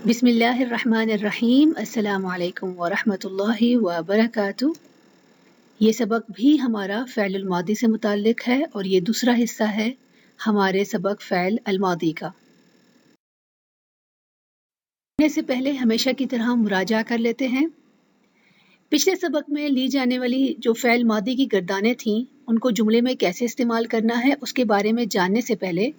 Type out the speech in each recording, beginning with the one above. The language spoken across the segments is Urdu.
بسم اللہ الرحمن الرحیم، السلام علیکم ورحمۃ اللہ وبرکاتہ۔ یہ سبق بھی ہمارا فعل الماضی سے متعلق ہے اور یہ دوسرا حصہ ہے ہمارے سبق فعل الماضی کا۔ پڑھنے سے پہلے ہمیشہ کی طرح مراجعہ کر لیتے ہیں۔ پچھلے سبق میں لی جانے والی جو فعل ماضی کی گردانیں تھیں ان کو جملے میں کیسے استعمال کرنا ہے اس کے بارے میں جاننے سے پہلے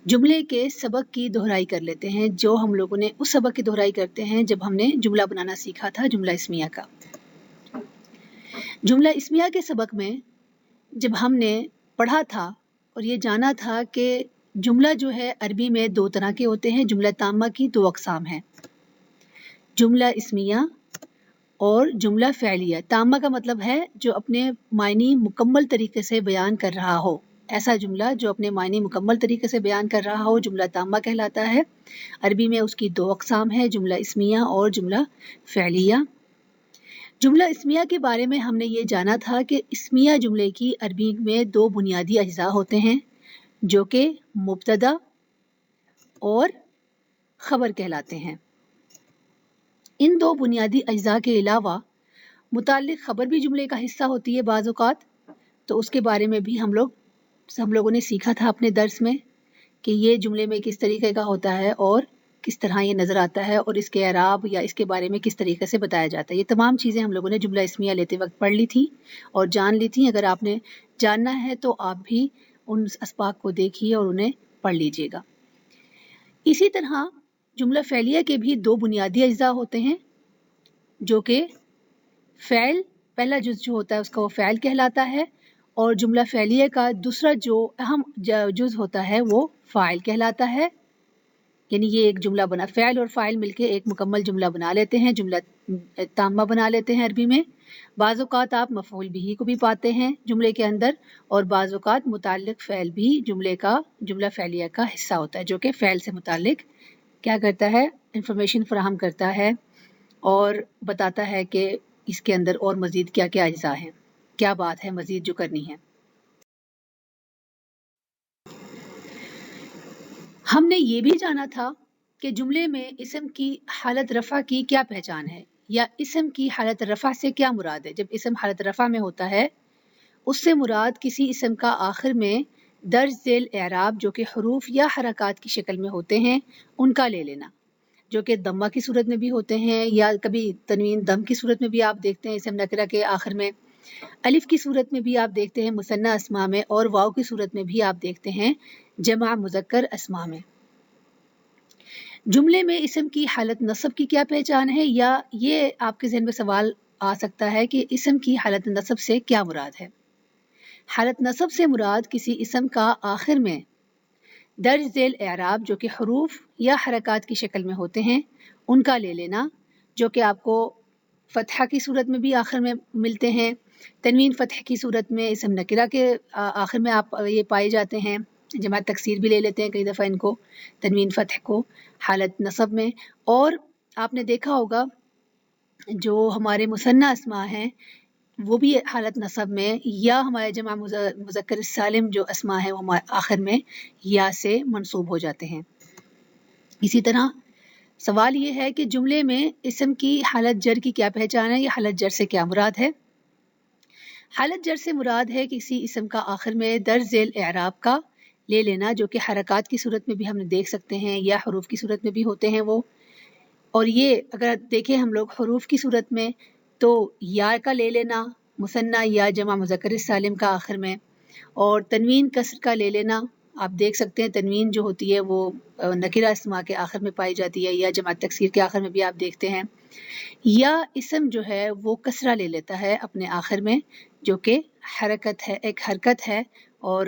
جملے کے سبق کی دہرائی کر لیتے ہیں، جو ہم لوگوں نے اس سبق کی دہرائی کرتے ہیں جب ہم نے جملہ بنانا سیکھا تھا، جملہ اسمیہ کا۔ جملہ اسمیہ کے سبق میں جب ہم نے پڑھا تھا اور یہ جانا تھا کہ جملہ جو ہے عربی میں دو طرح کے ہوتے ہیں، جملہ تامہ کی دو اقسام ہیں، جملہ اسمیہ اور جملہ فعلیہ۔ تامہ کا مطلب ہے جو اپنے معنی مکمل طریقے سے بیان کر رہا ہو، ایسا جملہ جو اپنے معنی مکمل طریقے سے بیان کر رہا ہو جملہ تامہ کہلاتا ہے۔ عربی میں اس کی دو اقسام ہیں، جملہ اسمیہ اور جملہ فعلیہ۔ جملہ اسمیہ کے بارے میں ہم نے یہ جانا تھا کہ اسمیہ جملے کی عربی میں دو بنیادی اجزاء ہوتے ہیں جو کہ مبتدا اور خبر کہلاتے ہیں۔ ان دو بنیادی اجزاء کے علاوہ متعلق خبر بھی جملے کا حصہ ہوتی ہے بعض اوقات، تو اس کے بارے میں بھی ہم لوگوں نے سیکھا تھا اپنے درس میں کہ یہ جملے میں کس طریقے کا ہوتا ہے اور کس طرح یہ نظر آتا ہے اور اس کے اعراب یا اس کے بارے میں کس طریقے سے بتایا جاتا ہے۔ یہ تمام چیزیں ہم لوگوں نے جملہ اسمیہ لیتے وقت پڑھ لی تھی اور جان لی تھی۔ اگر آپ نے جاننا ہے تو آپ بھی ان اسباق کو دیکھیے اور انہیں پڑھ لیجئے گا۔ اسی طرح جملہ فعلیہ کے بھی دو بنیادی اجزاء ہوتے ہیں جو کہ فعل، پہلا جز جو ہوتا ہے اس کا وہ فعل کہلاتا ہے، اور جملہ فعلیہ کا دوسرا جو اہم جز ہوتا ہے وہ فاعل کہلاتا ہے۔ یعنی یہ ایک جملہ بنا، فعل اور فاعل مل کے ایک مکمل جملہ بنا لیتے ہیں، جملہ تامہ بنا لیتے ہیں عربی میں۔ بعض اوقات آپ مفعول بہ کو بھی پاتے ہیں جملے کے اندر، اور بعض اوقات متعلق فعل بھی جملہ فعلیہ کا حصہ ہوتا ہے جو کہ فعل سے متعلق کیا کرتا ہے، انفارمیشن فراہم کرتا ہے اور بتاتا ہے کہ اس کے اندر اور مزید کیا کیا اجزاء ہیں، کیا بات ہے مزید جو کرنی ہے۔ ہم نے یہ بھی جانا تھا کہ جملے میں اسم کی حالت رفع کی کیا پہچان ہے، یا اسم کی حالت رفع سے کیا مراد ہے۔ جب اسم حالت رفع میں ہوتا ہے اس سے مراد کسی اسم کا آخر میں درج ذیل اعراب جو کہ حروف یا حرکات کی شکل میں ہوتے ہیں ان کا لے لینا، جو کہ ضمہ کی صورت میں بھی ہوتے ہیں یا کبھی تنوین ضم کی صورت میں بھی آپ دیکھتے ہیں اسم نکرہ کے آخر میں، الف کی صورت میں بھی آپ دیکھتے ہیں مثنی اسماء میں، اور واو کی صورت میں بھی آپ دیکھتے ہیں جمع مذکر اسماء میں۔ جملے میں اسم کی حالت نصب کی کیا پہچان ہے، یا یہ آپ کے ذہن میں سوال آ سکتا ہے کہ اسم کی حالت نصب سے کیا مراد ہے۔ حالت نصب سے مراد کسی اسم کا آخر میں درج ذیل اعراب جو کہ حروف یا حرکات کی شکل میں ہوتے ہیں ان کا لے لینا، جو کہ آپ کو فتحہ کی صورت میں بھی آخر میں ملتے ہیں، تنوین فتح کی صورت میں اسم نکرہ کے آخر میں آپ یہ پائے جاتے ہیں، جمع تکسیر بھی لے لیتے ہیں کئی دفعہ ان کو، تنوین فتح کو حالت نصب میں۔ اور آپ نے دیکھا ہوگا جو ہمارے مثنی اسماء ہیں وہ بھی حالت نصب میں، یا ہمارے جمع مذکر سالم جو اسماء ہیں وہ آخر میں یا سے منصوب ہو جاتے ہیں۔ اسی طرح سوال یہ ہے کہ جملے میں اسم کی حالت جر کی کیا پہچان ہے، یا حالت جر سے کیا مراد ہے۔ حالت جر سے مراد ہے کسی اسم کا آخر میں درج ذیل اعراب کا لے لینا، جو کہ حرکات کی صورت میں بھی ہم نے دیکھ سکتے ہیں یا حروف کی صورت میں بھی ہوتے ہیں وہ، اور یہ اگر دیکھیں ہم لوگ حروف کی صورت میں تو یا کا لے لینا، مثنی یا جمع مذکر سالم کا آخر میں، اور تنوین کسر کا لے لینا، آپ دیکھ سکتے ہیں تنوین جو ہوتی ہے وہ نکرہ اسماء کے آخر میں پائی جاتی ہے یا جمع تکسیر کے آخر میں بھی آپ دیکھتے ہیں، یا اسم جو ہے وہ کسرہ لے لیتا ہے اپنے آخر میں جو کہ حرکت ہے، ایک حرکت ہے، اور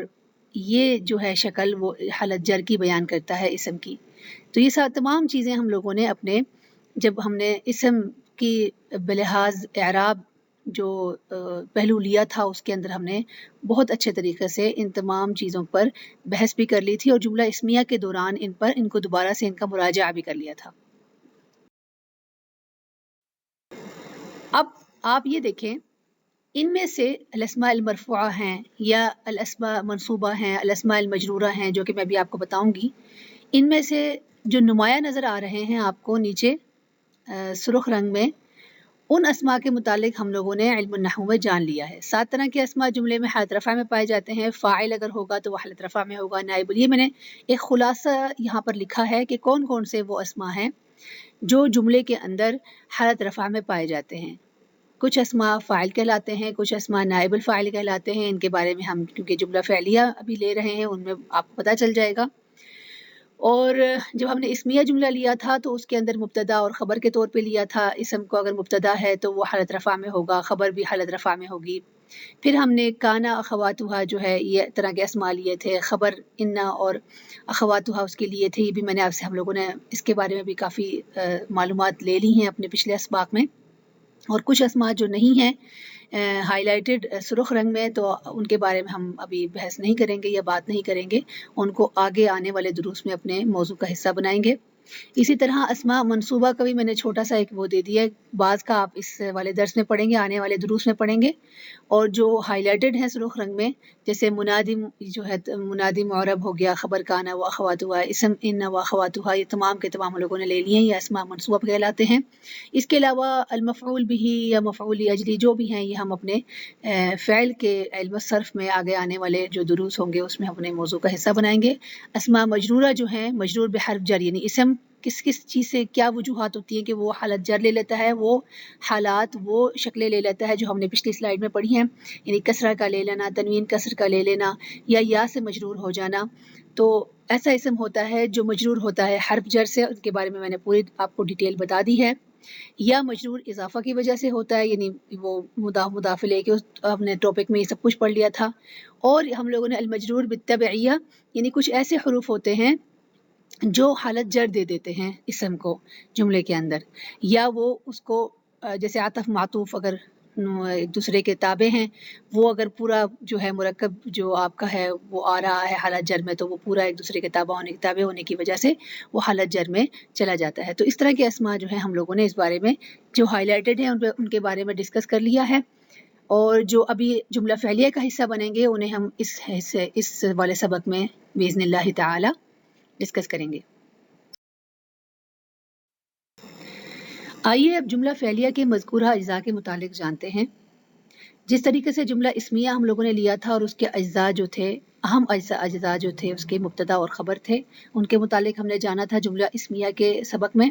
یہ جو ہے شکل وہ حالت جر کی بیان کرتا ہے اسم کی۔ تو یہ تمام چیزیں ہم لوگوں نے اپنے جب ہم نے اسم کی بلحاظ اعراب جو پہلو لیا تھا اس کے اندر ہم نے بہت اچھے طریقے سے ان تمام چیزوں پر بحث بھی کر لی تھی، اور جملہ اسمیہ کے دوران ان کو دوبارہ سے ان کا مراجعہ بھی کر لیا تھا۔ اب آپ یہ دیکھیں ان میں سے الاسماء المرفوعہ ہیں یا الاسماء منصوبہ ہیں، الاسماء المجرورہ ہیں، جو کہ میں بھی آپ کو بتاؤں گی، ان میں سے جو نمایاں نظر آ رہے ہیں آپ کو نیچے سرخ رنگ میں، ان اسماء کے متعلق ہم لوگوں نے علم النحو میں جان لیا ہے۔ 7 طرح کے اسماء جملے میں حالت رفع میں پائے جاتے ہیں۔ فاعل اگر ہوگا تو وہ حالت رفع میں ہوگا، نائب۔ یہ میں نے ایک خلاصہ یہاں پر لکھا ہے کہ کون کون سے وہ اسماء ہیں جو جملے کے اندر حالت رفع میں پائے جاتے ہیں۔ کچھ اسماء فاعل کہلاتے ہیں، کچھ اسماء نائب الفاعل کہلاتے ہیں۔ ان کے بارے میں ہم کیونکہ جملہ فعلیہ ابھی لے رہے ہیں، ان میں آپ کو پتہ چل جائے گا۔ اور جب ہم نے اسمیہ جملہ لیا تھا تو اس کے اندر مبتدا اور خبر کے طور پہ لیا تھا۔ اسم کو اگر مبتدا ہے تو وہ حالت رفع میں ہوگا، خبر بھی حالت رفع میں ہوگی۔ پھر ہم نے کانا اخواتها جو ہے یہ طرح کے اسماء لیے تھے، خبر انا اور اخواتها اس کے لیے تھے۔ یہ بھی میں نے آپ سے، ہم لوگوں نے اس کے بارے میں بھی کافی معلومات لے لی ہیں اپنے پچھلے اسباق میں۔ اور کچھ اسماء جو نہیں ہیں ہائی لائٹڈ سرخ رنگ میں، تو ان کے بارے میں ہم ابھی بحث نہیں کریں گے یا بات نہیں کریں گے، ان کو آگے آنے والے دروس میں اپنے موضوع کا حصہ بنائیں گے۔ اسی طرح اسماء منصوبہ کا بھی میں نے چھوٹا سا ایک وہ دے دیا ہے، بعض کا آپ اس والے درس میں پڑھیں گے، آنے والے دروس میں پڑھیں گے۔ اور جو ہائی لائٹڈ ہیں سرخ رنگ میں، جیسے منادی جو ہے، منادی معرب ہو گیا، خبر کانا و اخواتها، اسم ان و اخواتها، یہ تمام کے تمام لوگوں نے لے لیے ہیں، یہ اسماء منصوبہ کہلاتے ہیں۔ اس کے علاوہ المفعول به یا مفعول اجلی جو بھی ہیں، یہ ہم اپنے فعل کے علم الصرف میں آگے آنے والے جو دروس ہوں گے اس میں اپنے موضوع کا حصہ بنائیں گے۔ اسماء مجرورہ جو ہیں، مجرور بحرف جر، یعنی اسم کس کس چیز سے کیا وجوہات ہوتی ہیں کہ وہ حالت جر لے لیتا ہے، وہ حالات، وہ شکلیں لے لیتا ہے جو ہم نے پچھلی سلائیڈ میں پڑھی ہیں، یعنی کسرہ کا لے لینا، تنوین کسر کا لے لینا، یا سے مجرور ہو جانا۔ تو ایسا اسم ہوتا ہے جو مجرور ہوتا ہے حرف جر سے، ان کے بارے میں نے پوری آپ کو ڈیٹیل بتا دی ہے۔ یا مجرور اضافہ کی وجہ سے ہوتا ہے، یعنی وہ مضاف لے کے ہم نے ٹاپک میں یہ سب کچھ پڑھ لیا تھا۔ اور ہم لوگوں نے المجرور بالتبعیہ، یعنی کچھ ایسے حروف ہوتے ہیں جو حالت جر دے دیتے ہیں اسم کو جملے کے اندر، یا وہ اس کو جیسے عطف معطوف اگر ایک دوسرے کے تابع ہیں، وہ اگر پورا جو ہے مرکب جو آپ کا ہے وہ آ رہا ہے حالت جر میں، تو وہ پورا ایک دوسرے کے تابع ہونے کی وجہ سے وہ حالت جر میں چلا جاتا ہے۔ تو اس طرح کے اسماء جو ہیں ہم لوگوں نے اس بارے میں جو ہائی لائٹڈ ہیں ان کے بارے میں ڈسکس کر لیا ہے، اور جو ابھی جملہ فعلیہ کا حصہ بنیں گے انہیں ہم اس والے سبق میں باذن اللہ تعالی ڈسکس کریں گے۔ آئیے اب جملہ فعلیہ کے مذکورہ اجزاء کے متعلق جانتے ہیں۔ جس طریقے سے جملہ اسمیہ ہم لوگوں نے لیا تھا اور اس کے اجزاء جو تھے، اہم اجزاء جو تھے اس کے مبتدا اور خبر تھے، ان کے متعلق ہم نے جانا تھا جملہ اسمیہ کے سبق میں۔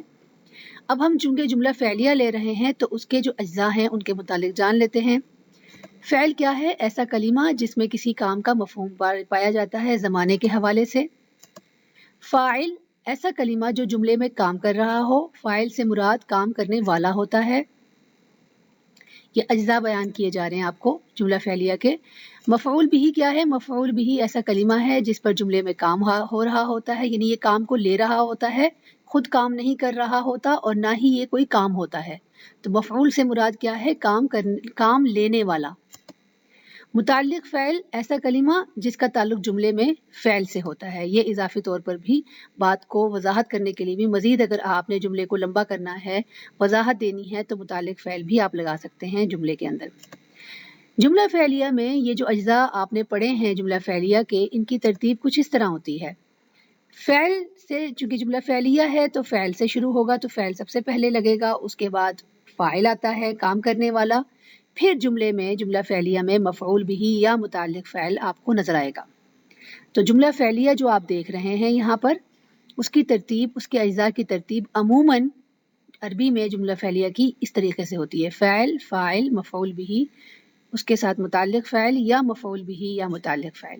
اب ہم چونکہ جملہ فعلیہ لے رہے ہیں تو اس کے جو اجزاء ہیں ان کے متعلق جان لیتے ہیں۔ فعل کیا ہے؟ ایسا کلمہ جس میں کسی کام کا مفہوم پایا جاتا ہے زمانے کے حوالے سے۔ فاعل ایسا کلمہ جو جملے میں کام کر رہا ہو، فاعل سے مراد کام کرنے والا ہوتا ہے۔ یہ اجزاء بیان کیے جا رہے ہیں آپ کو جملہ فعلیہ کے۔ مفعول بھی کیا ہے؟ مفعول بھی ایسا کلمہ ہے جس پر جملے میں کام ہو رہا ہوتا ہے، یعنی یہ کام کو لے رہا ہوتا ہے، خود کام نہیں کر رہا ہوتا اور نہ ہی یہ کوئی کام ہوتا ہے۔ تو مفعول سے مراد کیا ہے؟ کام لینے والا۔ متعلق فعل ایسا کلمہ جس کا تعلق جملے میں فعل سے ہوتا ہے۔ یہ اضافی طور پر بھی بات کو وضاحت کرنے کے لیے بھی، مزید اگر آپ نے جملے کو لمبا کرنا ہے، وضاحت دینی ہے، تو متعلق فعل بھی آپ لگا سکتے ہیں جملے کے اندر۔ جملہ فعلیہ میں یہ جو اجزاء آپ نے پڑھے ہیں جملہ فعلیہ کے، ان کی ترتیب کچھ اس طرح ہوتی ہے۔ فعل سے، چونکہ جملہ فعلیہ ہے تو فعل سے شروع ہوگا، تو فعل سب سے پہلے لگے گا، اس کے بعد فاعل آتا ہے کام کرنے والا، پھر جملے میں جملہ فعلیہ میں مفعول بھی یا متعلق فعل آپ کو نظر آئے گا۔ تو جملہ فعلیہ جو آپ دیکھ رہے ہیں یہاں پر، اس کی ترتیب، اس کے اجزاء کی ترتیب عموماً عربی میں جملہ فعلیہ کی اس طریقے سے ہوتی ہے: فعل، فاعل، مفعول بھی، اس کے ساتھ متعلق فعل یا مفعول بھی یا متعلق فعل۔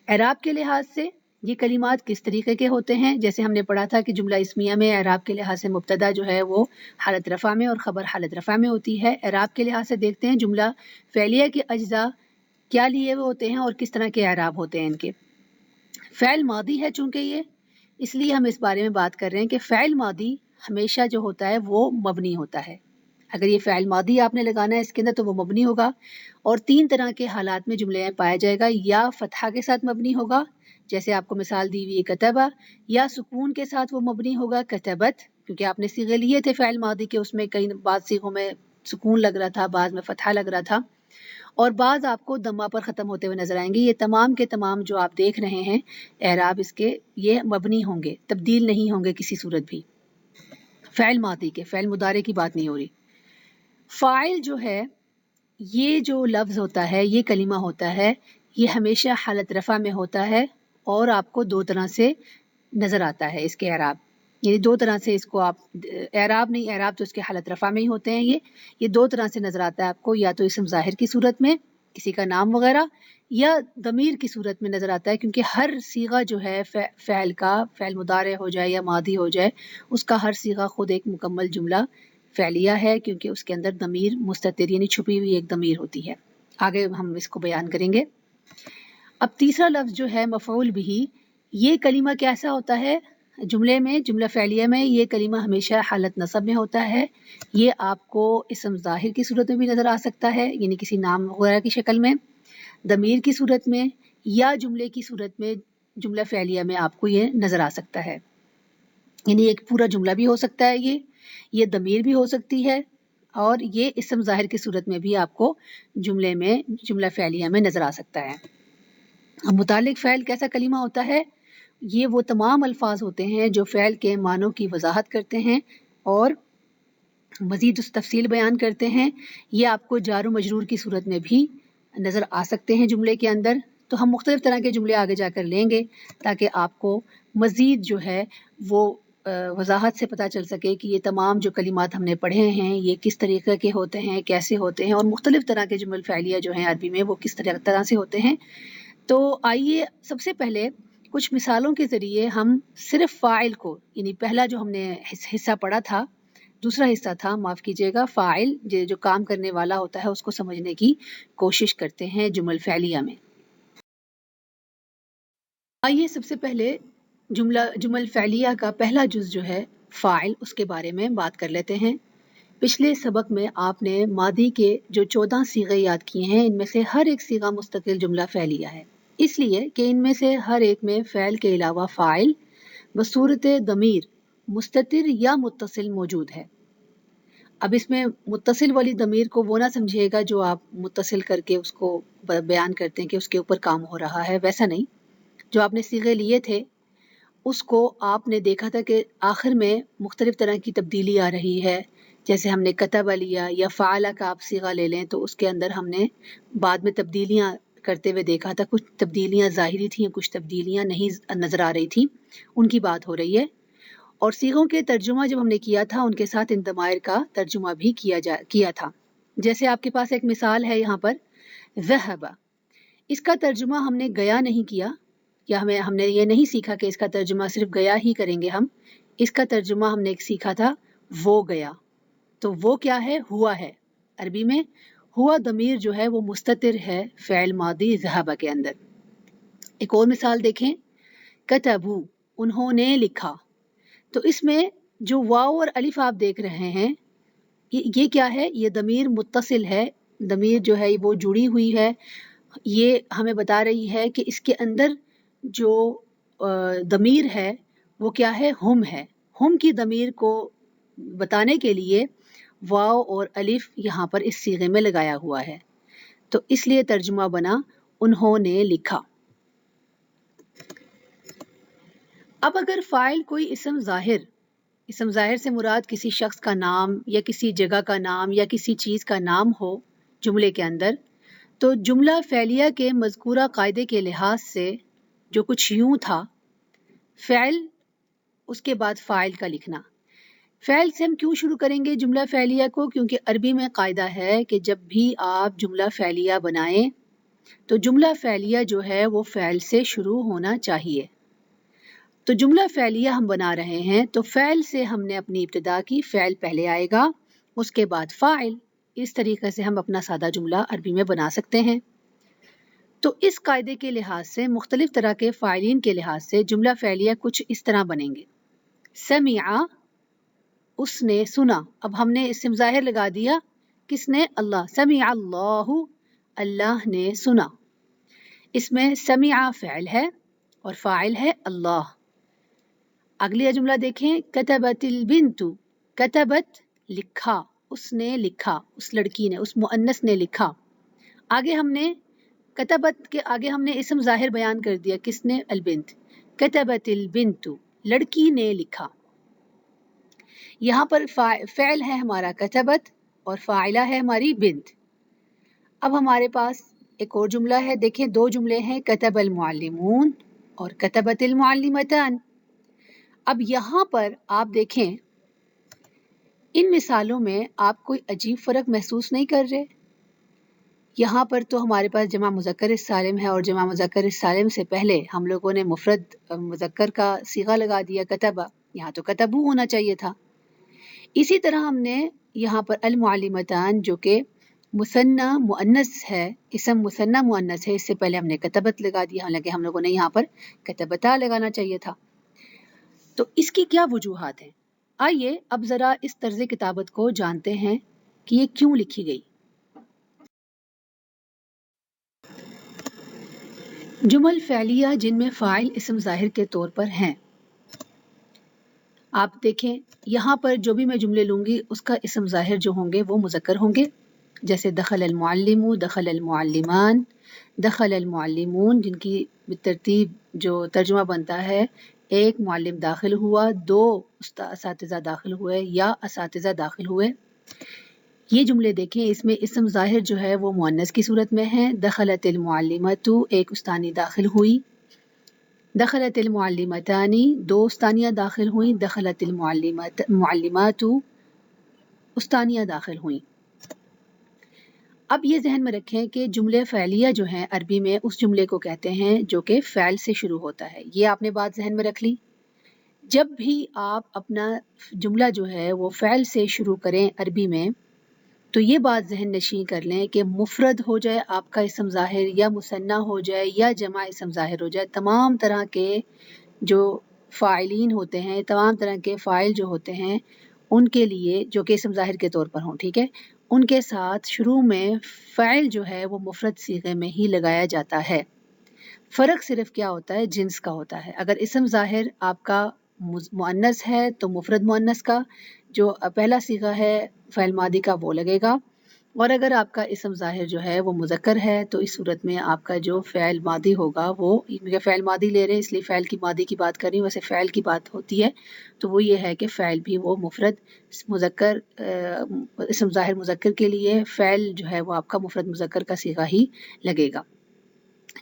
اعراب کے لحاظ سے یہ کلمات کس طریقے کے ہوتے ہیں؟ جیسے ہم نے پڑھا تھا کہ جملہ اسمیہ میں اعراب کے لحاظ سے مبتدا جو ہے وہ حالت رفع میں اور خبر حالت رفع میں ہوتی ہے۔ اعراب کے لحاظ سے دیکھتے ہیں جملہ فعلیہ کے اجزاء کیا لیے ہوئے ہوتے ہیں اور کس طرح کے اعراب ہوتے ہیں ان کے۔ فعل ماضی ہے چونکہ یہ، اس لیے ہم اس بارے میں بات کر رہے ہیں کہ فعل ماضی ہمیشہ جو ہوتا ہے وہ مبنی ہوتا ہے۔ اگر یہ فعل ماضی آپ نے لگانا ہے اس کے اندر تو وہ مبنی ہوگا، اور 3 طرح کے حالات میں جملے پایا جائے گا: یا فتحہ کے ساتھ مبنی ہوگا، جیسے آپ کو مثال دی ہوئی ہے کتبہ، یا سکون کے ساتھ وہ مبنی ہوگا کتبت، کیونکہ آپ نے صیغے لیے تھے فعل ماضی کے، اس میں بعض صیغوں میں سکون لگ رہا تھا، بعض میں فتحہ لگ رہا تھا، اور بعض آپ کو دمہ پر ختم ہوتے ہوئے نظر آئیں گے. یہ تمام کے تمام جو آپ دیکھ رہے ہیں اعراب اس کے یہ مبنی ہوں گے، تبدیل نہیں ہوں گے کسی صورت بھی. فعل ماضی کے، فعل مضارع کی بات نہیں ہو رہی. فاعل جو ہے یہ جو لفظ ہوتا ہے، یہ کلمہ ہوتا ہے، یہ ہمیشہ حالت رفع میں ہوتا ہے اور آپ کو دو طرح سے نظر آتا ہے اس کے اعراب. یعنی دو طرح سے اس کو آپ اعراب نہیں، اعراب تو اس کے حالت رفع میں ہی ہوتے ہیں. یہ دو طرح سے نظر آتا ہے آپ کو، یا تو اسم ظاہر کی صورت میں کسی کا نام وغیرہ، یا ضمیر کی صورت میں نظر آتا ہے، کیونکہ ہر صیغہ جو ہے فعل کا، فعل مضارع ہو جائے یا ماضی ہو جائے، اس کا ہر صیغہ خود ایک مکمل جملہ فعلیہ ہے، کیونکہ اس کے اندر ضمیر مستتر یعنی چھپی ہوئی ایک ضمیر ہوتی ہے. آگے ہم اس کو بیان کریں گے. اب تیسرا لفظ جو ہے مفعول بہ، یہ کلمہ کیسا ہوتا ہے جملے میں، جملہ فعلیہ میں یہ کلمہ ہمیشہ حالت نصب میں ہوتا ہے. یہ آپ کو اسم ظاہر کی صورت میں بھی نظر آ سکتا ہے، یعنی کسی نام وغیرہ کی شکل میں، ضمیر کی صورت میں، یا جملے کی صورت میں جملہ فعلیہ میں آپ کو یہ نظر آ سکتا ہے. یعنی ایک پورا جملہ بھی ہو سکتا ہے، یہ ضمیر بھی ہو سکتی ہے، اور یہ اسم ظاہر کی صورت میں بھی آپ کو جملے میں، جملہ فعلیہ میں نظر آ سکتا ہے. اب متعلق فعل کیسا کلمہ ہوتا ہے؟ یہ وہ تمام الفاظ ہوتے ہیں جو فعل کے معنوں کی وضاحت کرتے ہیں اور مزید اس تفصیل بیان کرتے ہیں. یہ آپ کو جار و مجرور کی صورت میں بھی نظر آ سکتے ہیں جملے کے اندر. تو ہم مختلف طرح کے جملے آگے جا کر لیں گے تاکہ آپ کو مزید جو ہے وہ وضاحت سے پتہ چل سکے کہ یہ تمام جو کلمات ہم نے پڑھے ہیں یہ کس طریقے کے ہوتے ہیں، کیسے ہوتے ہیں، اور مختلف طرح کے جمل فعلیہ جو ہیں عربی میں وہ کس طرح سے ہوتے ہیں. تو آئیے سب سے پہلے کچھ مثالوں کے ذریعے ہم صرف فاعل کو، یعنی پہلا جو ہم نے حصہ پڑھا تھا، دوسرا حصہ تھا معاف کیجیے گا، فاعل جو کام کرنے والا ہوتا ہے اس کو سمجھنے کی کوشش کرتے ہیں جمل فعلیہ میں. آئیے سب سے پہلے جمل فعلیہ کا پہلا جز جو ہے فاعل، اس کے بارے میں بات کر لیتے ہیں. پچھلے سبق میں آپ نے ماضی کے جو 14 صیغے یاد کیے ہیں، ان میں سے ہر ایک صیغہ مستقل جملہ فعلیہ ہے، اس لیے کہ ان میں سے ہر ایک میں فعل کے علاوہ فاعل بصورت ضمیر مستتر یا متصل موجود ہے. اب اس میں متصل والی ضمیر کو وہ نہ سمجھیے گا جو آپ متصل کر کے اس کو بیان کرتے ہیں کہ اس کے اوپر کام ہو رہا ہے، ویسا نہیں. جو آپ نے صیغے لیے تھے اس کو آپ نے دیکھا تھا کہ آخر میں مختلف طرح کی تبدیلی آ رہی ہے. جیسے ہم نے کتب لیا یا فعل کا آپ صیغہ لے لیں تو اس کے اندر ہم نے بعد میں تبدیلیاں کرتے ہوئے دیکھا تھا. کچھ تبدیلیاں ظاہری تھیں، کچھ تبدیلیاں نہیں نظر آ رہی تھیں، ان کی بات ہو رہی ہے. اور صیغوں کے ترجمہ جب ہم نے کیا تھا ان کے ساتھ ان ضمائر کا ترجمہ بھی کیا تھا. جیسے آپ کے پاس ایک مثال ہے یہاں پر ذهب، اس کا ترجمہ ہم نے گیا نہیں کیا، یا ہم نے یہ نہیں سیکھا کہ اس کا ترجمہ صرف گیا ہی کریں گے ہم. اس کا ترجمہ ہم نے سیکھا تھا وہ گیا. تو وہ کیا ہے؟ ہوا ہے. عربی میں ہوا ضمیر جو ہے وہ مستتر ہے فعل ماضی ذهب کے اندر. ایک اور مثال دیکھیں، کتبوا، انہوں نے لکھا. تو اس میں جو واو اور الف آپ دیکھ رہے ہیں یہ کیا ہے؟ یہ ضمیر متصل ہے، ضمیر جو ہے وہ جڑی ہوئی ہے. یہ ہمیں بتا رہی ہے کہ اس کے اندر جو ضمیر ہے وہ کیا ہے؟ ہم ہے. ہم کی ضمیر کو بتانے کے لیے واو اور الف یہاں پر اس صیغے میں لگایا ہوا ہے، تو اس لیے ترجمہ بنا انہوں نے لکھا. اب اگر فاعل کوئی اسم ظاہر سے مراد کسی شخص کا نام یا کسی جگہ کا نام یا کسی چیز کا نام ہو جملے کے اندر، تو جملہ فعلیہ کے مذکورہ قاعدے کے لحاظ سے جو کچھ یوں تھا، فعل اس کے بعد فاعل کا لکھنا. فعل سے ہم کیوں شروع کریں گے جملہ فعلیہ کو؟ کیونکہ عربی میں قاعدہ ہے کہ جب بھی آپ جملہ فعلیہ بنائیں تو جملہ فعلیہ جو ہے وہ فعل سے شروع ہونا چاہیے. تو جملہ فعلیہ ہم بنا رہے ہیں تو فعل سے ہم نے اپنی ابتدا کی، فعل پہلے آئے گا اس کے بعد فاعل. اس طریقے سے ہم اپنا سادہ جملہ عربی میں بنا سکتے ہیں. تو اس قاعدے کے لحاظ سے، مختلف طرح کے فاعلین کے لحاظ سے جملہ فعلیہ کچھ اس طرح بنیں گے. سمع، اس نے سنا. اب ہم نے اسم ظاہر لگا دیا، کس نے؟ اللہ. سمع اللہ، اللہ نے سنا. اس میں سمع فعل ہے اور فاعل ہے اللہ. اگلی جملہ دیکھیں، کتبت البنت، کتبت لکھا، اس نے لکھا، اس لڑکی نے، اس مؤنث نے لکھا. آگے ہم نے کتبت کے آگے ہم نے اسم ظاہر بیان کر دیا، کس نے؟ البنت، کتبت البنت، لڑکی نے لکھا۔ یہاں پر فعل ہے ہمارا کتبت اور فاعلہ ہے ہماری بنت۔ اب ہمارے پاس ایک اور جملہ ہے، دیکھیں دو جملے ہیں، کتب المعلمون اور کتبت المعلمتان۔ اب یہاں پر آپ دیکھیں ان مثالوں میں آپ کوئی عجیب فرق محسوس نہیں کر رہے؟ یہاں پر تو ہمارے پاس جمع مذکر السالم ہے اور جمع مذکر السالم سے پہلے ہم لوگوں نے مفرد مذکر کا صیغہ لگا دیا کتبہ، یہاں تو کتبو ہونا چاہیے تھا۔ اسی طرح ہم نے یہاں پر المعلمتان جو کہ مثنی مؤنث ہے، اسم مثنی مؤنث ہے، اس سے پہلے ہم نے کتبت لگا دیا، حالانکہ ہم لوگوں نے یہاں پر کتبتا لگانا چاہیے تھا۔ تو اس کی کیا وجوہات ہیں؟ آئیے اب ذرا اس طرز کتابت کو جانتے ہیں کہ یہ کیوں لکھی گئی۔ جمل فعلیہ جن میں فاعل اسم ظاہر کے طور پر ہیں، آپ دیکھیں یہاں پر جو بھی میں جملے لوں گی اس کا اسم ظاہر جو ہوں گے وہ مذکر ہوں گے، جیسے دخل المعلم، دخل المعلمان، دخل المعلمون، جن کی بالترتیب جو ترجمہ بنتا ہے، ایک معلم داخل ہوا، دو اساتذہ داخل ہوئے یا اساتذہ داخل ہوئے۔ یہ جملے دیکھیں اس میں اسم ظاہر جو ہے وہ مؤنث کی صورت میں ہے، دخلت المعلمۃ، ایک استانی داخل ہوئی، دخلت المعلمتانی، دو استانیہ داخل ہوئیں، دخلت المعلمات، استانیہ داخل ہوئیں۔ اب یہ ذہن میں رکھیں کہ جملے فعلیہ جو ہیں عربی میں اس جملے کو کہتے ہیں جو کہ فعل سے شروع ہوتا ہے، یہ آپ نے بات ذہن میں رکھ لی۔ جب بھی آپ اپنا جملہ جو ہے وہ فعل سے شروع کریں عربی میں تو یہ بات ذہن نشین کر لیں کہ مفرد ہو جائے آپ کا اسم ظاہر یا مثنیٰ ہو جائے یا جمع اسم ظاہر ہو جائے، تمام طرح کے جو فاعلین ہوتے ہیں، تمام طرح کے فاعل جو ہوتے ہیں ان کے لیے جو کہ اسم ظاہر کے طور پر ہوں، ٹھیک ہے، ان کے ساتھ شروع میں فعل جو ہے وہ مفرد صیغے میں ہی لگایا جاتا ہے۔ فرق صرف کیا ہوتا ہے؟ جنس کا ہوتا ہے۔ اگر اسم ظاہر آپ کا مؤنث ہے تو مفرد مؤنث کا جو پہلا صیغہ ہے فعل ماضی کا وہ لگے گا، اور اگر آپ کا اسم ظاہر جو ہے وہ مذکر ہے تو اس صورت میں آپ کا جو فعل ماضی ہوگا وہ فعل ماضی لے رہے ہیں اس لیے فعل کی ماضی کی بات کر رہی ہوں، ویسے فعل کی بات ہوتی ہے تو وہ یہ ہے کہ فعل بھی وہ مفرد مذکر اسم ظاہر مذکر کے لیے فعل جو ہے وہ آپ کا مفرد مذکر کا صیغہ ہی لگے گا،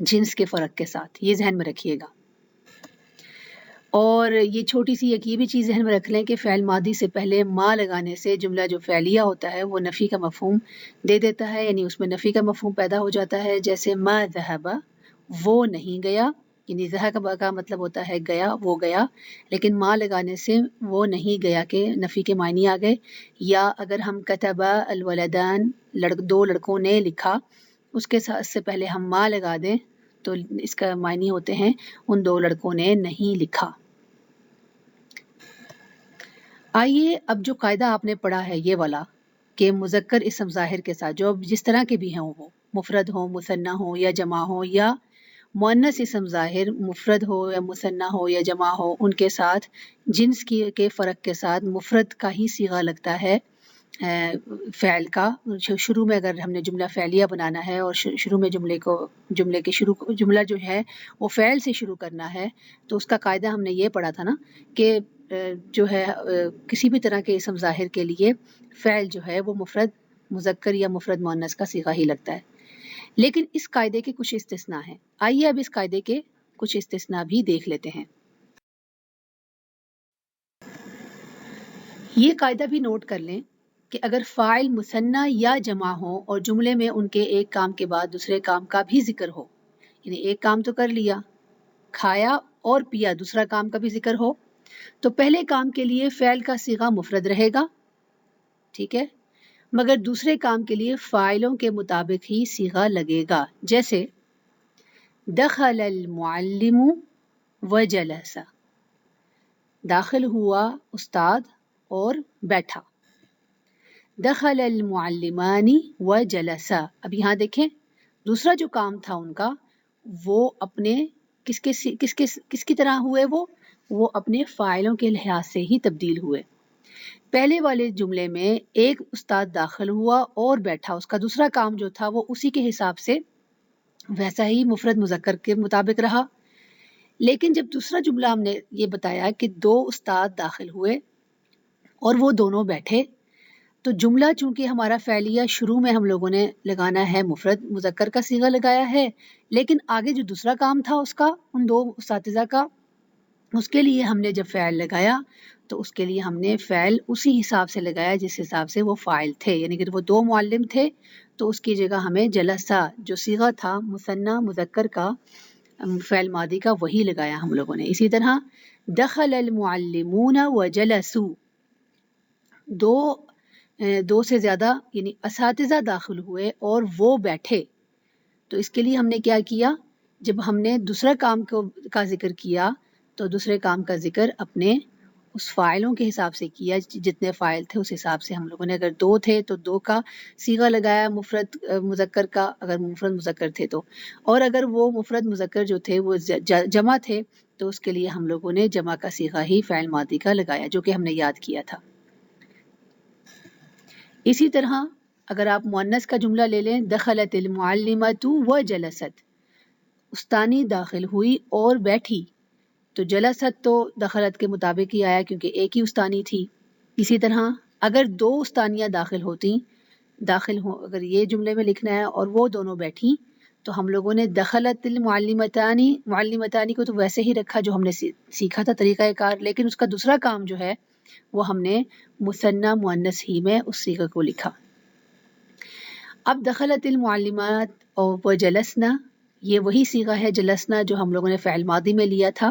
جنس کے فرق کے ساتھ، یہ ذہن میں رکھیے گا۔ اور یہ چھوٹی سی ایک یہ بھی چیز ذہن میں رکھ لیں کہ فعل ماضی سے پہلے ما لگانے سے جملہ جو فعلیہ ہوتا ہے وہ نفی کا مفہوم دے دیتا ہے، یعنی اس میں نفی کا مفہوم پیدا ہو جاتا ہے، جیسے ما ذهب، وہ نہیں گیا، یعنی ذهب کا مطلب ہوتا ہے گیا، وہ گیا، لیکن ما لگانے سے وہ نہیں گیا کے نفی کے معنی آ گئے۔ یا اگر ہم کتب الولدان، دو لڑکوں نے لکھا، اس کے ساتھ سے پہلے ہم ما لگا دیں تو اس کا معنی ہوتے ہیں ان دو لڑکوں نے نہیں لکھا۔ آئیے اب جو قاعدہ آپ نے پڑھا ہے یہ والا کہ مذکر اسم ظاہر کے ساتھ جو جس طرح کے بھی ہیں وہ مفرد ہو، مثنیٰ ہو یا جمع ہو، یا مؤنث اسم ظاہر مفرد ہو یا مثنیٰ ہو یا جمع ہو، ان کے ساتھ جنس کے فرق کے ساتھ مفرد کا ہی صیغہ لگتا ہے فعل کا۔ شروع میں اگر ہم نے جملہ فعلیہ بنانا ہے اور شروع میں جملہ جو ہے وہ فعل سے شروع کرنا ہے تو اس کا قاعدہ ہم نے یہ پڑھا تھا نا کہ جو ہے کسی بھی طرح کے اسم ظاہر کے لیے فعل جو ہے وہ مفرد مذکر یا مفرد مؤنث کا صیغہ ہی لگتا ہے، لیکن اس قاعدے کے کچھ استثناء ہیں۔ آئیے اب اس قاعدے کے کچھ استثناء بھی دیکھ لیتے ہیں۔ یہ قاعدہ بھی نوٹ کر لیں کہ اگر فاعل مثنیٰ یا جمع ہو اور جملے میں ان کے ایک کام کے بعد دوسرے کام کا بھی ذکر ہو، یعنی ایک کام تو کر لیا، کھایا اور پیا، دوسرا کام کا بھی ذکر ہو، تو پہلے کام کے لیے فعل کا صیغہ مفرد رہے گا، ٹھیک ہے، مگر دوسرے کام کے لیے فاعلوں کے مطابق ہی صیغہ لگے گا، جیسے دخل المعلم وجلس، داخل ہوا استاد اور بیٹھا، دخل المعلمان وجلسا۔ اب یہاں دیکھیں دوسرا جو کام تھا ان کا وہ اپنے کس کی طرح ہوئے، وہ اپنے فاعلوں کے لحاظ سے ہی تبدیل ہوئے۔ پہلے والے جملے میں ایک استاد داخل ہوا اور بیٹھا، اس کا دوسرا کام جو تھا وہ اسی کے حساب سے ویسا ہی مفرد مذکر کے مطابق رہا. لیکن جب دوسرا جملہ ہم نے یہ بتایا کہ 2 استاد داخل ہوئے اور وہ دونوں بیٹھے، تو جملہ چونکہ ہمارا فعلیہ شروع میں ہم لوگوں نے لگانا ہے مفرد مذکر کا صیغہ لگایا ہے، لیکن آگے جو دوسرا کام تھا اس کا، ان 2 اساتذہ کا، اس کے لیے ہم نے جب فعل لگایا تو اس کے لیے ہم نے فعل اسی حساب سے لگایا جس حساب سے وہ فاعل تھے. یعنی کہ وہ 2 معلم تھے تو اس کی جگہ ہمیں جلسہ جو صیغہ تھا مثنی مذکر کا فعل ماضی کا وہی لگایا ہم لوگوں نے. اسی طرح دخل المعلمون وجلسوا، دو سے زیادہ یعنی اساتذہ داخل ہوئے اور وہ بیٹھے. تو اس کے لیے ہم نے کیا کیا، جب ہم نے دوسرا کام کا ذکر کیا تو دوسرے کام کا ذکر اپنے اس فاعلوں کے حساب سے کیا، جتنے فاعل تھے اس حساب سے ہم لوگوں نے. اگر 2 تھے تو 2 کا صیغہ لگایا مفرد مذکر کا، اگر مفرد مذکر تھے تو، اور اگر وہ مفرد مذکر جو تھے وہ جمع تھے تو اس کے لیے ہم لوگوں نے جمع کا صیغہ ہی فعل ماضی کا لگایا، جو کہ ہم نے یاد کیا تھا. اسی طرح اگر آپ مؤنث کا جملہ لے لیں، دخلت المعلمۃ وجلست، استانی داخل ہوئی اور بیٹھی، تو جلست تو دخلت کے مطابق ہی آیا کیونکہ ایک ہی استانی تھی. اسی طرح اگر 2 استانیاں اگر یہ جملے میں لکھنا ہے اور وہ دونوں بیٹھی تو ہم لوگوں نے دخلت معلمتانی کو تو ویسے ہی رکھا جو ہم نے سیکھا تھا طریقہ کار، لیکن اس کا دوسرا کام جو ہے وہ ہم نے مثنی مؤنث ہی میں اس صیغہ کو لکھا. اب دخلت المعلمات اور وجلسنا، یہ وہی صیغہ ہے جلسنا جو ہم لوگوں نے فعل ماضی میں لیا تھا.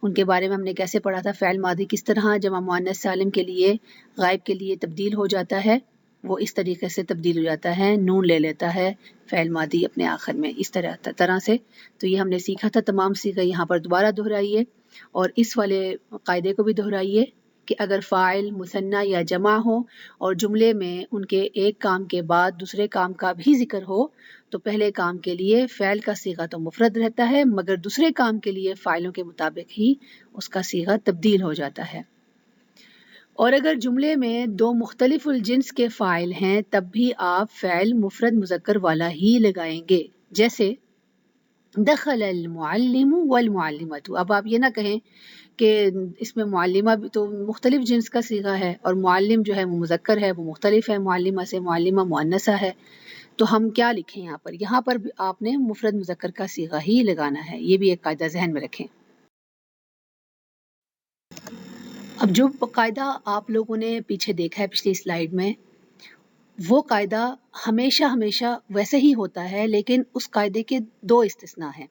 ان کے بارے میں ہم نے کیسے پڑھا تھا، فعل ماضی کس طرح جمع مؤنث سالم کے لیے غائب کے لیے تبدیل ہو جاتا ہے، وہ اس طریقے سے تبدیل ہو جاتا ہے، نون لے لیتا ہے فعل ماضی اپنے آخر میں، اس طرح سے. تو یہ ہم نے سیکھا تھا تمام صیغے، یہاں پر دوبارہ دہرائیے اور اس والے قاعدے کو بھی دہرائیے کہ اگر فاعل مثنی یا جمع ہو اور جملے میں ان کے ایک کام کے بعد دوسرے کام کا بھی ذکر ہو تو پہلے کام کے لیے فعل کا صیغہ تو مفرد رہتا ہے، مگر دوسرے کام کے لیے فاعلوں کے مطابق ہی اس کا صیغہ تبدیل ہو جاتا ہے. اور اگر جملے میں 2 مختلف الجنس کے فاعل ہیں تب بھی آپ فعل مفرد مذکر والا ہی لگائیں گے. جیسے دخل المعلم والمعلمۃ، اب آپ یہ نہ کہیں کہ اس میں معلمہ بھی تو مختلف جنس کا صیغہ ہے اور معلم جو ہے وہ مذکر ہے، وہ مختلف ہے معلمہ سے، معلمہ مؤنثہ ہے، تو ہم کیا لکھیں یہاں پر بھی آپ نے مفرد مذکر کا صیغہ ہی لگانا ہے. یہ بھی ایک قاعدہ ذہن میں رکھیں. اب جو قاعدہ آپ لوگوں نے پیچھے دیکھا ہے پچھلی سلائیڈ میں، وہ قاعدہ ہمیشہ ویسے ہی ہوتا ہے، لیکن اس قاعدے کے 2 استثناء ہیں.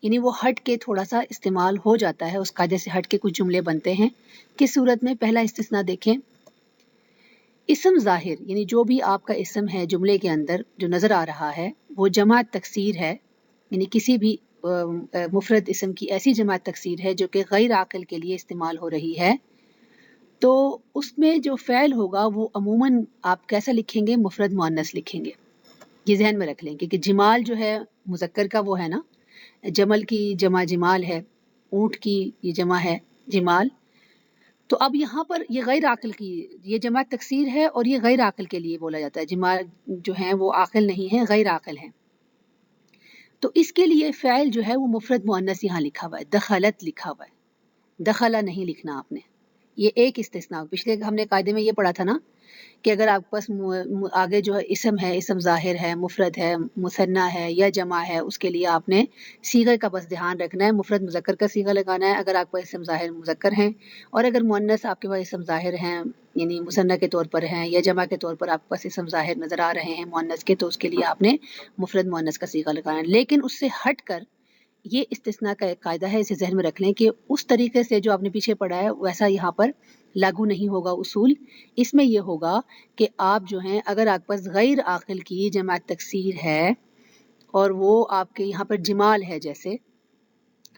یعنی وہ ہٹ کے تھوڑا سا استعمال ہو جاتا ہے، اس قاعدے سے ہٹ کے کچھ جملے بنتے ہیں. کس صورت میں؟ پہلا استثناء دیکھیں، اسم ظاہر یعنی جو بھی آپ کا اسم ہے جملے کے اندر جو نظر آ رہا ہے وہ جمع تکسیر ہے، یعنی کسی بھی مفرد اسم کی ایسی جمع تکسیر ہے جو کہ غیر عاقل کے لیے استعمال ہو رہی ہے، تو اس میں جو فعل ہوگا وہ عموماً آپ کیسا لکھیں گے؟ مفرد مؤنث لکھیں گے. یہ ذہن میں رکھ لیں کیونکہ جمال جو ہے مذکر کا وہ ہے نا، جمل کی جمع جمال ہے، اونٹ کی یہ جمع ہے جمال. تو اب یہاں پر یہ غیر عاقل کی یہ جمع تکسیر ہے اور یہ غیر عاقل کے لیے بولا جاتا ہے. جمال جو ہیں وہ عاقل نہیں ہیں، غیر عاقل ہیں. تو اس کے لیے فعل جو ہے وہ مفرد مؤنث یہاں لکھا ہوا ہے، دخلت لکھا ہوا ہے، دخلا نہیں لکھنا آپ نے. یہ ایک استثناء. پچھلے ہم نے قاعدے میں یہ پڑھا تھا نا کہ اگر آپ پاس آگے جو ہے اسم ظاہر ہے، مفرد ہے، مثنی ہے یا جمع ہے، اس کے لیے آپ نے صیغے کا بس دھیان رکھنا ہے، مفرد مذکر کا صیغہ لگانا ہے. اگر آپ کا اسم ظاہر مذکر ہیں اور اگر مؤنث آپ کے پاس اسم ظاہر ہیں یعنی مثنی کے طور پر ہیں یا جمع کے طور پر آپ کے پاس اسم ظاہر نظر آ رہے ہیں مؤنث کے، تو اس کے لیے آپ نے مفرد مؤنث کا صیغہ لگانا ہے. لیکن اس سے ہٹ کر یہ استثناء کا ایک قاعدہ ہے، اسے ذہن میں رکھ لیں کہ اس طریقے سے جو آپ نے پیچھے پڑھا ہے ویسا یہاں پر لاگو نہیں ہوگا اصول. اس میں یہ ہوگا کہ آپ جو ہیں اگر آپ پاس غیر عاقل کی جمع تکسیر ہے اور وہ آپ کے یہاں پر جمال ہے جیسے،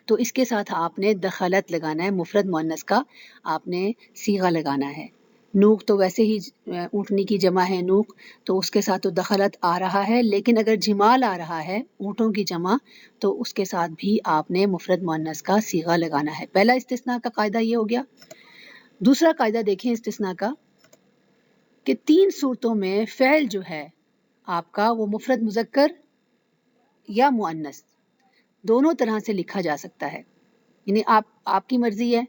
تو اس کے ساتھ آپ نے دخلت لگانا ہے، مفرد مؤنث کا آپ نے صیغہ لگانا ہے. نوق تو ویسے ہی اونٹنی کی جمع ہے نوق، تو اس کے ساتھ تو دخلت آ رہا ہے، لیکن اگر جمال آ رہا ہے اونٹوں کی جمع تو اس کے ساتھ بھی آپ نے مفرد مؤنث کا صیغہ لگانا ہے. پہلا استثناء کا قاعدہ یہ ہو گیا. دوسرا قاعدہ دیکھیں استثناء کا کہ 3 صورتوں میں فعل جو ہے آپ کا وہ مفرد مذکر یا مؤنث دونوں طرح سے لکھا جا سکتا ہے. یعنی آپ کی مرضی ہے،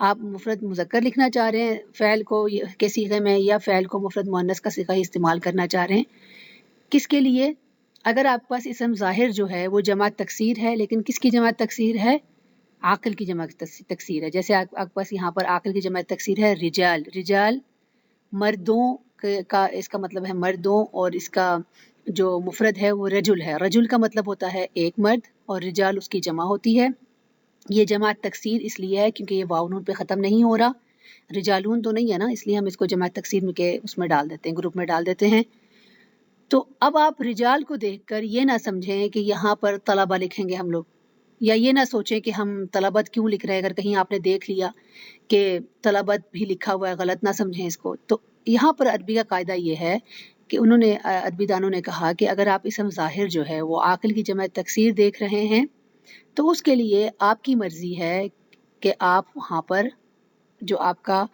آپ مفرد مذکر لکھنا چاہ رہے ہیں فعل کو کے صیغے میں، یا فعل کو مفرد مؤنث کا صیغہ استعمال کرنا چاہ رہے ہیں. کس کے لیے؟ اگر آپ کے پاس اسم ظاہر جو ہے وہ جمع تکسیر ہے، لیکن کس کی جمع تکسیر ہے؟ عاقل کی جمع تکسیر ہے. جیسے آپ کے پاس یہاں پر عاقل کی جمع تکسیر ہے رجال. رجال مردوں کا اس کا مطلب ہے مردوں، اور اس کا جو مفرد ہے وہ رجل ہے. رجل کا مطلب ہوتا ہے ایک مرد، اور رجال اس کی جمع ہوتی ہے. یہ جمع تکسیر اس لیے ہے کیونکہ یہ واو نون پہ ختم نہیں ہو رہا، رجالون تو نہیں ہے نا، اس لیے ہم اس کو جمع تکسیر میں کے اس میں ڈال دیتے ہیں، گروپ میں ڈال دیتے ہیں. تو اب آپ رجال کو دیکھ کر یہ نہ سمجھیں کہ یہاں پر طلبہ لکھیں گے ہم لوگ، یا یہ نہ سوچیں کہ ہم طلبت کیوں لکھ رہے ہیں. اگر کہیں آپ نے دیکھ لیا کہ طلبت بھی لکھا ہوا ہے غلط نہ سمجھیں اس کو. تو یہاں پر عربی کا قاعدہ یہ ہے کہ انہوں نے ادبی دانوں نے کہا کہ اگر آپ اسم ظاہر جو ہے وہ عاقل کی جمع تکسیر دیکھ رہے ہیں تو اس کے لیے آپ کی مرضی ہے کہ آپ وہاں پر جو آپ کا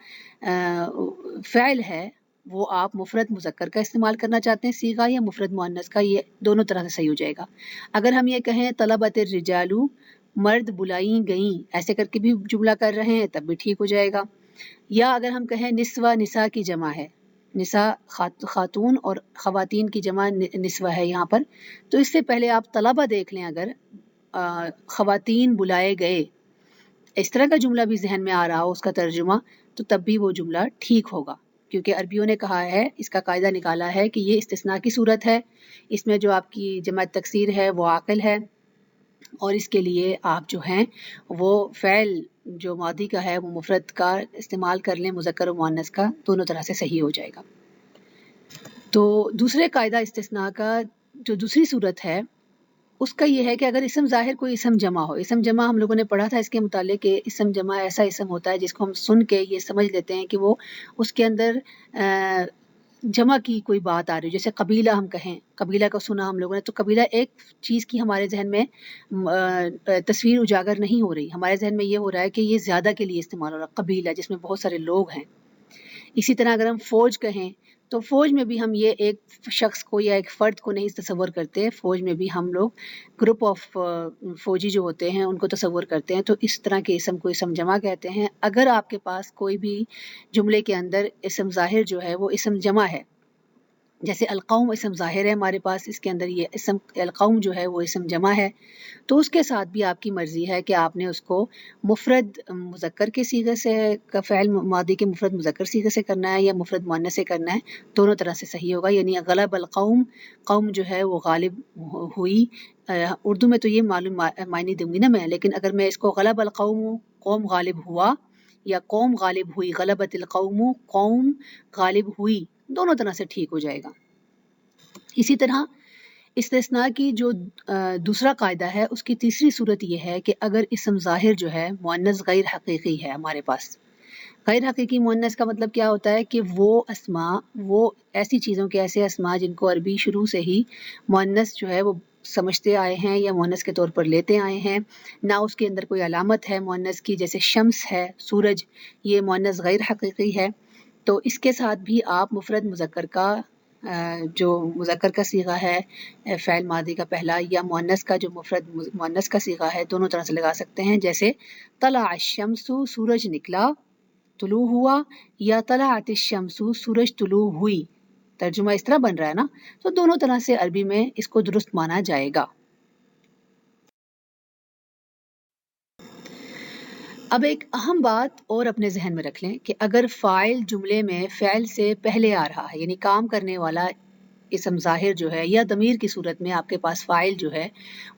فعل ہے وہ آپ مفرد مذکر کا استعمال کرنا چاہتے ہیں صیغہ، یا مفرد مؤنث کا، یہ دونوں طرح سے صحیح ہو جائے گا. اگر ہم یہ کہیں طلبت الرجال مرد بلائیں گئیں ایسے کر کے بھی جملہ کر رہے ہیں تب بھی ٹھیک ہو جائے گا. یا اگر ہم کہیں نسوہ نساء کی جمع ہے، نساء خاتون اور خواتین کی جمع نسوہ ہے یہاں پر، تو اس سے پہلے آپ طلبہ دیکھ لیں. اگر خواتین بلائے گئے اس طرح کا جملہ بھی ذہن میں آ رہا ہو اس کا ترجمہ، تو تب بھی وہ جملہ ٹھیک ہوگا، کیونکہ عربیوں نے کہا ہے، اس کا قاعدہ نکالا ہے کہ یہ استثناء کی صورت ہے، اس میں جو آپ کی جمع تکسیر ہے وہ عاقل ہے، اور اس کے لیے آپ جو ہیں وہ فعل جو ماضی کا ہے وہ مفرد کا استعمال کر لیں، مذکر و مؤنث کا، دونوں طرح سے صحیح ہو جائے گا. تو دوسرے قاعدہ استثناء کا جو دوسری صورت ہے اس کا یہ ہے کہ اگر اسم ظاہر کوئی اسم جمع ہو. اسم جمع ہم لوگوں نے پڑھا تھا اس کے متعلق کہ اسم جمع ایسا اسم ہوتا ہے جس کو ہم سن کے یہ سمجھ لیتے ہیں کہ وہ اس کے اندر جمع کی کوئی بات آ رہی ہے. جیسے قبیلہ ہم کہیں، قبیلہ کا سنا ہم لوگوں نے، تو قبیلہ ایک چیز کی ہمارے ذہن میں تصویر اجاگر نہیں ہو رہی، ہمارے ذہن میں یہ ہو رہا ہے کہ یہ زیادہ کے لیے استعمال ہو رہا ہے قبیلہ، جس میں بہت سارے لوگ ہیں. اسی طرح اگر ہم فوج کہیں تو فوج میں بھی ہم یہ ایک شخص کو یا ایک فرد کو نہیں تصور کرتے، فوج میں بھی ہم لوگ گروپ آف فوجی جو ہوتے ہیں ان کو تصور کرتے ہیں. تو اس طرح کے اسم کو اسم جمع کہتے ہیں. اگر آپ کے پاس کوئی بھی جملے کے اندر اسم ظاہر جو ہے وہ اسم جمع ہے، جیسے القوم اسم ظاہر ہے ہمارے پاس، اس کے اندر یہ اسم القوم جو ہے وہ اسم جمع ہے، تو اس کے ساتھ بھی آپ کی مرضی ہے کہ آپ نے اس کو مفرد مذکر کے صیغے سے کا فعل ماضی کے مفرد مذکر صیغے سے کرنا ہے یا مفرد مؤنث سے کرنا ہے، دونوں طرح سے صحیح ہوگا. یعنی غلب القوم، قوم جو ہے وہ غالب ہوئی. اردو میں تو یہ معلوم معنی دوں گی نا میں، لیکن اگر میں اس کو غلب القوم قوم غالب ہوا یا قوم غالب ہوئی، غلبت القوم قوم غالب ہوئی، دونوں طرح سے ٹھیک ہو جائے گا. اسی طرح استثناء کی جو دوسرا قاعدہ ہے اس کی تیسری صورت یہ ہے کہ اگر اسم ظاہر جو ہے مؤنث غیر حقیقی ہے ہمارے پاس. غیر حقیقی مؤنث کا مطلب کیا ہوتا ہے کہ وہ اسماء، وہ ایسی چیزوں کے ایسے اسماء جن کو عربی شروع سے ہی مؤنث جو ہے وہ سمجھتے آئے ہیں یا مؤنث کے طور پر لیتے آئے ہیں، نہ اس کے اندر کوئی علامت ہے مؤنث کی، جیسے شمس ہے، سورج، یہ مؤنث غیر حقیقی ہے. تو اس کے ساتھ بھی آپ مفرد مذکر کا جو مذکر کا صیغہ ہے فعل ماضی کا پہلا، یا مؤنث کا جو مفرد مؤنث کا صیغہ ہے، دونوں طرح سے لگا سکتے ہیں. جیسے طلع الشمس سورج نکلا، طلوع ہوا، یا طلعت الشمس سورج طلوع ہوئی. ترجمہ اس طرح بن رہا ہے نا، تو دونوں طرح سے عربی میں اس کو درست مانا جائے گا. اب ایک اہم بات اور اپنے ذہن میں رکھ لیں کہ اگر فاعل جملے میں فعل سے پہلے آ رہا ہے، یعنی کام کرنے والا اسم ظاہر جو ہے یا ضمیر کی صورت میں آپ کے پاس فاعل جو ہے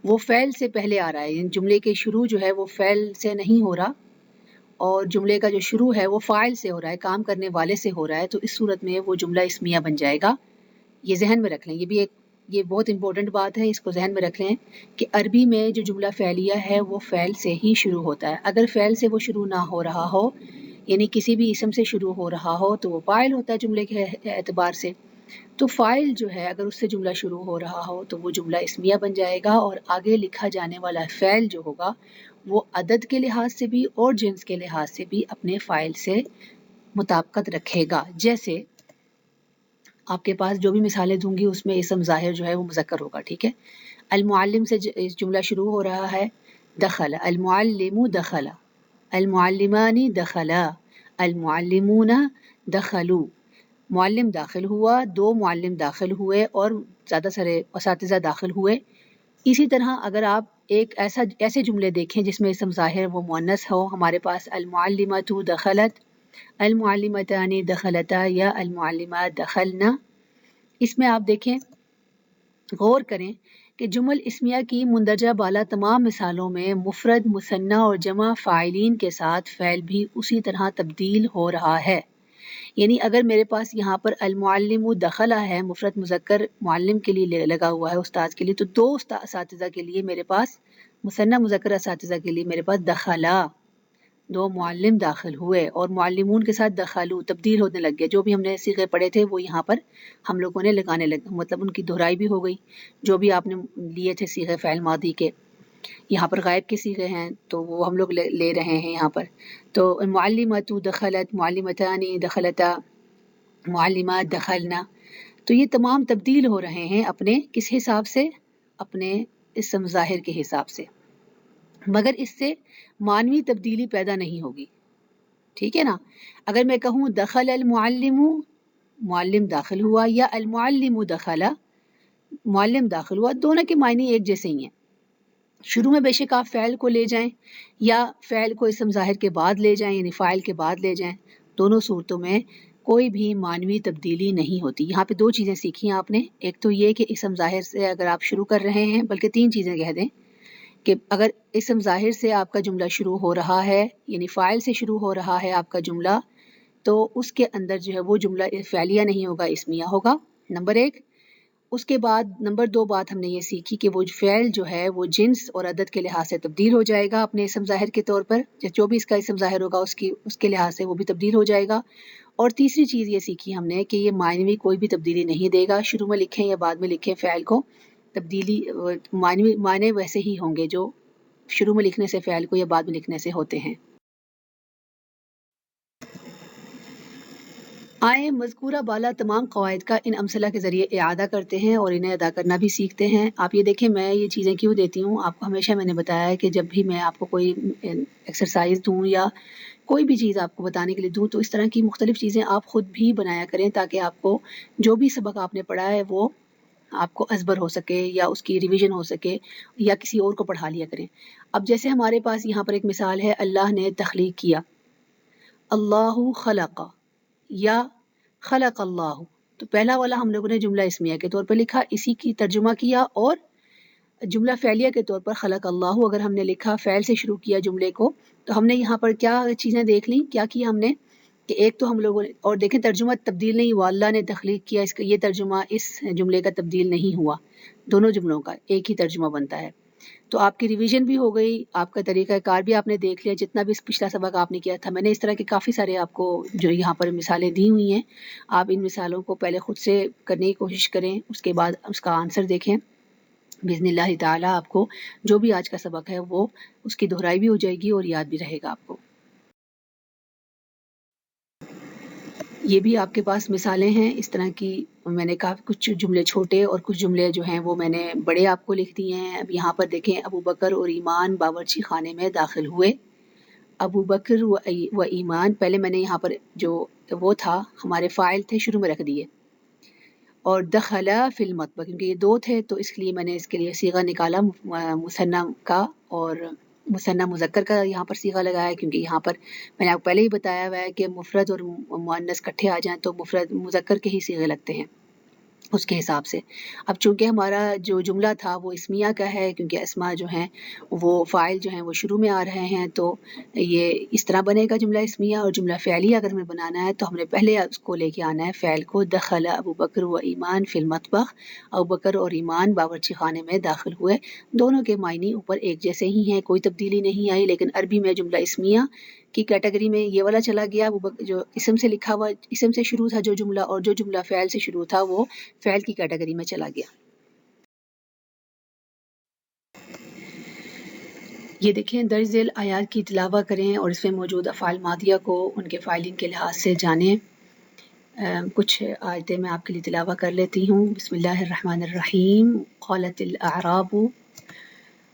وہ فعل سے پہلے آ رہا ہے، یعنی جملے کے شروع جو ہے وہ فعل سے نہیں ہو رہا اور جملے کا جو شروع ہے وہ فاعل سے ہو رہا ہے، کام کرنے والے سے ہو رہا ہے، تو اس صورت میں وہ جملہ اسمیہ بن جائے گا. یہ ذہن میں رکھ لیں، یہ بھی ایک یہ بہت امپورٹنٹ بات ہے، اس کو ذہن میں رکھ لیں کہ عربی میں جو جملہ فعلیہ ہے وہ فعل سے ہی شروع ہوتا ہے. اگر فعل سے وہ شروع نہ ہو رہا ہو، یعنی کسی بھی اسم سے شروع ہو رہا ہو، تو وہ فاعل ہوتا ہے جملے کے اعتبار سے. تو فاعل جو ہے اگر اس سے جملہ شروع ہو رہا ہو تو وہ جملہ اسمیہ بن جائے گا، اور آگے لکھا جانے والا فعل جو ہوگا وہ عدد کے لحاظ سے بھی اور جنس کے لحاظ سے بھی اپنے فاعل سے مطابقت رکھے گا. جیسے آپ کے پاس جو بھی مثالیں دوں گی اس میں اسم ظاہر جو ہے وہ مذکر ہوگا. ٹھیک ہے. المعلم سے جملہ شروع ہو رہا ہے دخل، المعلم دخل، المعلمان دخلا، المعلمون دخلوا. معلم داخل ہوا، دو معلم داخل ہوئے اور زیادہ سارے اساتذہ داخل ہوئے. اسی طرح اگر آپ ایک ایسے جملے دیکھیں جس میں اسم ظاہر وہ مؤنث ہو، ہمارے پاس المعلمۃ دخلت، المعلمتان دخلتا یا المعلمات دخلنا. اس میں آپ دیکھیں، غور کریں کہ جمل اسمیہ کی مندرجہ بالا تمام مثالوں میں مفرد، مثنیٰ اور جمع فاعلین کے ساتھ فعل بھی اسی طرح تبدیل ہو رہا ہے. یعنی اگر میرے پاس یہاں پر المعلم دخلا ہے، مفرد مذکر معلم کے لیے لگا ہوا ہے، استاد کے لیے، تو دو اساتذہ کے لیے میرے پاس، مثنیٰ مذکر اساتذہ کے لیے میرے پاس دخلا، دو معلم داخل ہوئے، اور معلمون کے ساتھ دخلوا، تبدیل ہونے لگ گئے. جو بھی ہم نے صیغے پڑھے تھے وہ یہاں پر ہم لوگوں نے لگانے لگے، مطلب ان کی دہرائی بھی ہو گئی. جو بھی آپ نے لیے تھے صیغے فعل ماضی کے، یہاں پر غائب کے صیغے ہیں تو وہ ہم لوگ لے رہے ہیں یہاں پر. تو معلمۃ دخلت، معلمتان دخلتا، معلمات دخلنا. تو یہ تمام تبدیل ہو رہے ہیں اپنے کس حساب سے؟ اپنے اسم ظاہر کے حساب سے، مگر اس سے معنوی تبدیلی پیدا نہیں ہوگی. ٹھیک ہے نا. اگر میں کہوں دخل المعلم، معلم داخل ہوا، یا المعلم دخلا، معلم داخل ہوا، دونوں کے معنی ایک جیسے ہی ہیں. شروع میں بے شک آپ فعل کو لے جائیں یا فعل کو اسم ظاہر کے بعد لے جائیں، یعنی فاعل کے بعد لے جائیں، دونوں صورتوں میں کوئی بھی معنوی تبدیلی نہیں ہوتی. یہاں پہ دو چیزیں سیکھی ہیں آپ نے. ایک تو یہ کہ اسم ظاہر سے اگر آپ شروع کر رہے ہیں، بلکہ تین چیزیں کہہ دیں کہ اگر اسم ظاہر سے آپ کا جملہ شروع ہو رہا ہے، یعنی فاعل سے شروع ہو رہا ہے آپ کا جملہ، تو اس کے اندر جو ہے وہ جملہ فعلیہ نہیں ہوگا، اسمیہ ہوگا. نمبر ایک. اس کے بعد نمبر دو بات ہم نے یہ سیکھی کہ وہ فعل جو ہے وہ جنس اور عدد کے لحاظ سے تبدیل ہو جائے گا اپنے اسم ظاہر کے طور پر، جو بھی اس کا اسم ظاہر ہوگا اس کے لحاظ سے وہ بھی تبدیل ہو جائے گا. اور تیسری چیز یہ سیکھی ہم نے کہ یہ معنوی کوئی بھی تبدیلی نہیں دے گا، شروع میں لکھیں یا بعد میں لکھیں فعل کو، تبدیلی معنی ویسے ہی ہوں گے جو شروع میں لکھنے سے فعل کو یا بعد میں لکھنے سے ہوتے ہیں. آئیں مذکورہ بالا تمام قواعد کا ان امثلہ کے ذریعے اعادہ کرتے ہیں اور انہیں ادا کرنا بھی سیکھتے ہیں. آپ یہ دیکھیں، میں یہ چیزیں کیوں دیتی ہوں آپ کو، ہمیشہ میں نے بتایا ہے کہ جب بھی میں آپ کو کوئی ایکسرسائز دوں یا کوئی بھی چیز آپ کو بتانے کے لیے دوں، تو اس طرح کی مختلف چیزیں آپ خود بھی بنایا کریں، تاکہ آپ کو جو بھی سبق آپ نے پڑھا ہے وہ آپ کو ازبر ہو سکے یا اس کی ریویژن ہو سکے، یا کسی اور کو پڑھا لیا کریں. اب جیسے ہمارے پاس یہاں پر ایک مثال ہے، اللہ نے تخلیق کیا، اللہ خلق یا خلق اللہ. تو پہلا والا ہم لوگوں نے جملہ اسمیہ کے طور پر لکھا، اسی کی ترجمہ کیا، اور جملہ فعلیہ کے طور پر خلق اللہ اگر ہم نے لکھا، فعل سے شروع کیا جملے کو. تو ہم نے یہاں پر کیا چیزیں دیکھ لیں، کیا کیا ہم نے کہ ایک تو ہم لوگوں نے، اور دیکھیں ترجمہ تبدیل نہیں ہوا، اللہ نے تخلیق کیا، اس کا یہ ترجمہ اس جملے کا تبدیل نہیں ہوا، دونوں جملوں کا ایک ہی ترجمہ بنتا ہے. تو آپ کی ریویژن بھی ہو گئی، آپ کا طریقہ کار بھی آپ نے دیکھ لیا، جتنا بھی پچھلا سبق آپ نے کیا تھا. میں نے اس طرح کے کافی سارے آپ کو جو یہاں پر مثالیں دی ہوئی ہیں، آپ ان مثالوں کو پہلے خود سے کرنے کی کوشش کریں، اس کے بعد اس کا آنسر دیکھیں. باذن اللہ تعالیٰ آپ کو جو بھی آج کا سبق ہے وہ اس کی دہرائی بھی ہو جائے گی اور یاد بھی رہے گا آپ کو. یہ بھی آپ کے پاس مثالیں ہیں اس طرح کی. میں نے کہا کچھ جملے چھوٹے اور کچھ جملے جو ہیں وہ میں نے بڑے آپ کو لکھ دیے ہیں. اب یہاں پر دیکھیں، ابو بکر اور ایمان باورچی خانے میں داخل ہوئے. ابو بکر و ایمان، پہلے میں نے یہاں پر جو وہ تھا ہمارے فاعل تھے شروع میں رکھ دیے، اور دخلا فی المطبخ، کیونکہ یہ دو تھے تو اس لیے میں نے اس کے لیے صیغہ نکالا مثنیٰ کا، اور مثنیٰ مذکر کا یہاں پر صیغہ لگایا، کیونکہ یہاں پر میں نے آپ کو پہلے ہی بتایا ہوا ہے کہ مفرد اور مؤنث اکٹھے آ جائیں تو مفرد مذکر کے ہی صیغے لگتے ہیں اس کے حساب سے. اب چونکہ ہمارا جو جملہ تھا وہ اسمیہ کا ہے، کیونکہ اسماء جو ہیں وہ فاعل جو ہیں وہ شروع میں آ رہے ہیں، تو یہ اس طرح بنے گا جملہ اسمیہ. اور جملہ فعلیہ اگر ہمیں بنانا ہے تو ہم نے پہلے اس کو لے کے آنا ہے فعل کو، دخل ابو بکر و ایمان فی المطبخ، ابو بکر اور ایمان باورچی خانے میں داخل ہوئے. دونوں کے معنی اوپر ایک جیسے ہی ہیں، کوئی تبدیلی نہیں آئی. لیکن عربی میں جملہ اسمیہ کی کیٹیگری میں یہ والا چلا گیا، جو اسم سے لکھا ہوا، اسم سے شروع تھا جو جملہ، اور جو جملہ فعل سے شروع تھا وہ فعل کی کیٹیگری میں چلا گیا. یہ دیکھیں درج ذیل آیات کی تلاوت کریں اور اس میں موجود افعال ماضیہ کو ان کے فائلنگ کے لحاظ سے جانیں۔ کچھ آیتیں میں آپ کے لیے تلاوت کر لیتی ہوں۔ بسم اللہ الرحمن الرحیم۔ قالت الاعراب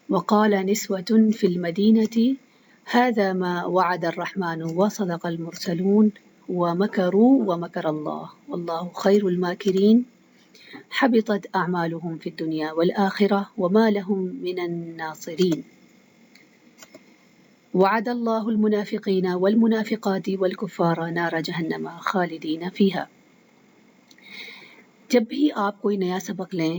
وقال نسوة في المدينة هذا ما وعد الرحمن وصدق المرسلون ومكروا ومكر الله والله خير الماكرين حبطت أعمالهم في الدنيا والآخرة وما لهم من الناصرين وعد الله المنافقين والمنافقات والكفار نار جہنم خالدین فیہا۔ جب بھی آپ کوئی نیا سبق لیں،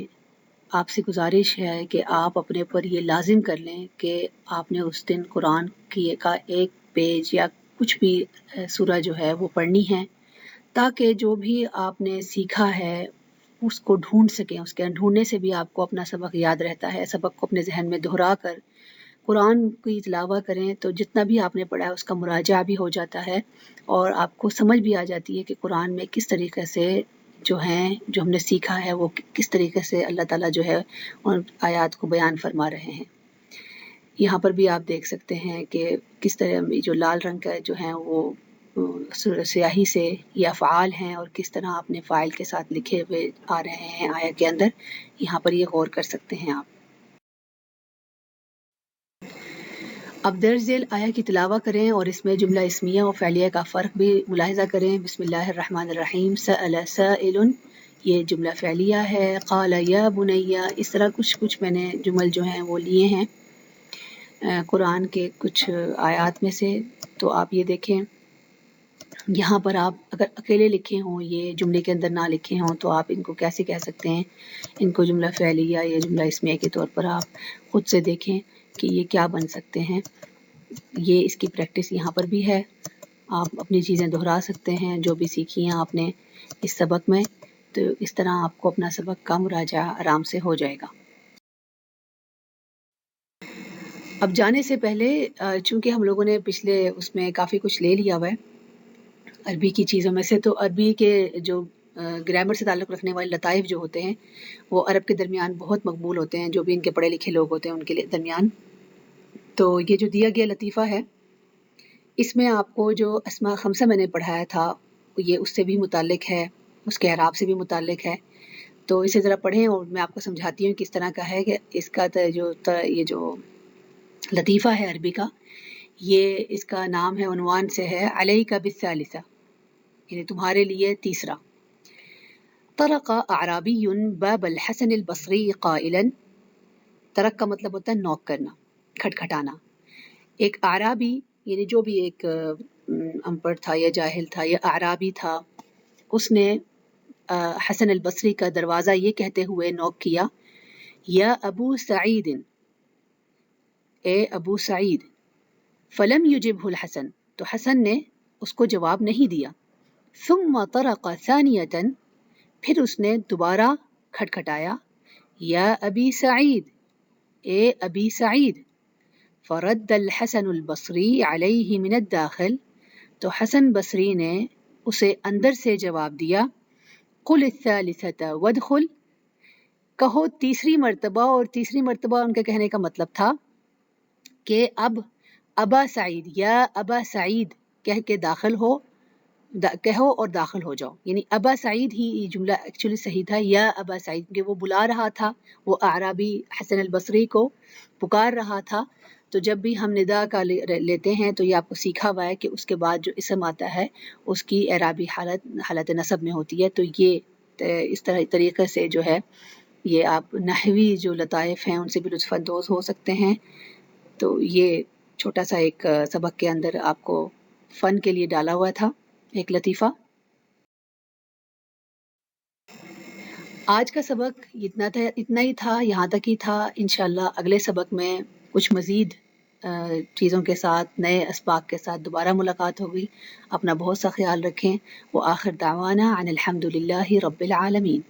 آپ سے گزارش ہے کہ آپ اپنے پر یہ لازم کر لیں کہ آپ نے اس دن قرآن کا ایک پیج یا کچھ بھی سورہ جو ہے وہ پڑھنی ہے، تاکہ جو بھی آپ نے سیکھا ہے اس کو ڈھونڈ سکیں۔ اس کے ڈھونڈنے سے بھی آپ کو اپنا سبق یاد رہتا ہے۔ سبق کو اپنے ذہن میں دہرا کر قرآن کی تلاوت کریں تو جتنا بھی آپ نے پڑھا ہے اس کا مراجعہ بھی ہو جاتا ہے، اور آپ کو سمجھ بھی آ جاتی ہے کہ قرآن میں کس طریقے سے جو ہم نے سیکھا ہے وہ کس طریقے سے اللہ تعالیٰ جو ہے ان آیات کو بیان فرما رہے ہیں۔ یہاں پر بھی آپ دیکھ سکتے ہیں کہ کس طرح جو لال رنگ کا جو ہے وہ سیاہی سے یہ افعال ہیں اور کس طرح اپنے فاعل کے ساتھ لکھے ہوئے آ رہے ہیں آیت کے اندر۔ یہاں پر یہ غور کر سکتے ہیں آپ۔ اب درج ذیل آیا کی تلاوت کریں اور اس میں جملہ اسمیہ اور فعلیہ کا فرق بھی ملاحظہ کریں۔ بسم اللہ الرحمن الرحیم۔ سأل سائل یہ جملہ فعلیہ ہے۔ قال یا بنی، اس طرح کچھ میں نے جمل جو ہیں وہ لیے ہیں قرآن کے کچھ آیات میں سے، تو آپ یہ دیکھیں یہاں پر آپ اگر اکیلے لکھے ہوں، یہ جملے کے اندر نہ لکھے ہوں، تو آپ ان کو کیسے کہہ سکتے ہیں؟ ان کو جملہ فعلیہ یا جملہ اسمیہ کے طور پر آپ خود سے دیکھیں کہ یہ کیا بن سکتے ہیں۔ یہ اس کی پریکٹس یہاں پر بھی ہے، آپ اپنی چیزیں دہرا سکتے ہیں جو بھی سیکھی ہیں آپ نے اس سبق میں، تو اس طرح آپ کو اپنا سبق کا مراجعہ آرام سے ہو جائے گا۔ اب جانے سے پہلے چونکہ ہم لوگوں نے پچھلے اس میں کافی کچھ لے لیا ہوا ہے عربی کی چیزوں میں سے، تو عربی کے جو گرامر سے تعلق رکھنے والے لطائف جو ہوتے ہیں وہ عرب کے درمیان بہت مقبول ہوتے ہیں، جو بھی ان کے پڑھے لکھے لوگ ہوتے ہیں ان کے درمیان۔ تو یہ جو دیا گیا لطیفہ ہے اس میں آپ کو جو اسماء خمسہ میں نے پڑھایا تھا یہ اس سے بھی متعلق ہے، اس کے اعراب سے بھی متعلق ہے، تو اسے ذرا پڑھیں اور میں آپ کو سمجھاتی ہوں کس طرح کا ہے کہ اس کا یہ جو لطیفہ ہے عربی کا، یہ اس کا نام ہے، عنوان سے ہے علیک بالثالثہ، یعنی تمہارے لیے تیسرا۔ طرق اعرابی باب الحسن البصری قائلا، طرق کا مطلب ہوتا ہے نوک کرنا، کھٹکھٹانا۔ ایک اعرابی یعنی جو بھی ایک ان پڑھ تھا یا جاہل تھا یا اعرابی تھا، اس نے حسن البصری کا دروازہ یہ کہتے ہوئے نوک کیا، یا ابو سعید، اے ابو سعید۔ فلم یجبہ الحسن، تو حسن نے اس کو جواب نہیں دیا۔ ثم طرق ثانیۃ، پھر اس نے دوبارہ کھٹکھٹایا، یا ابی سعید، اے ابی سعید۔ فرد الحسن البصری علیہ من الداخل، تو حسن بصری نے اسے اندر سے جواب دیا، قل الثالثة وادخل، کہو تیسری مرتبہ، اور تیسری مرتبہ ان کے کہنے کا مطلب تھا کہ اب ابا سعید، یا ابا سعید کہہ کے داخل ہو، کہو اور داخل ہو جاؤ، یعنی ابا سعید ہی یہ جملہ ایکچولی صحیح تھا، یا ابا سعید، کہ وہ بلا رہا تھا، وہ اعرابی حسن البصری کو پکار رہا تھا۔ تو جب بھی ہم ندا کا لیتے ہیں تو یہ آپ کو سیکھا ہوا ہے کہ اس کے بعد جو اسم آتا ہے اس کی اعرابی حالت نصب میں ہوتی ہے، تو یہ اس طریقے سے جو ہے یہ آپ نحوی جو لطائف ہیں ان سے بھی لطف اندوز ہو سکتے ہیں۔ تو یہ چھوٹا سا ایک سبق کے اندر آپ کو فن کے لیے ڈالا ہوا تھا ایک لطیفہ۔ آج کا سبق اتنا ہی تھا، یہاں تک ہی تھا۔ انشاءاللہ اگلے سبق میں کچھ مزید چیزوں کے ساتھ، نئے اسباق کے ساتھ دوبارہ ملاقات ہوگی۔ اپنا بہت سا خیال رکھیں۔ وآخر دعوانا ان الحمد للہ رب العالمین۔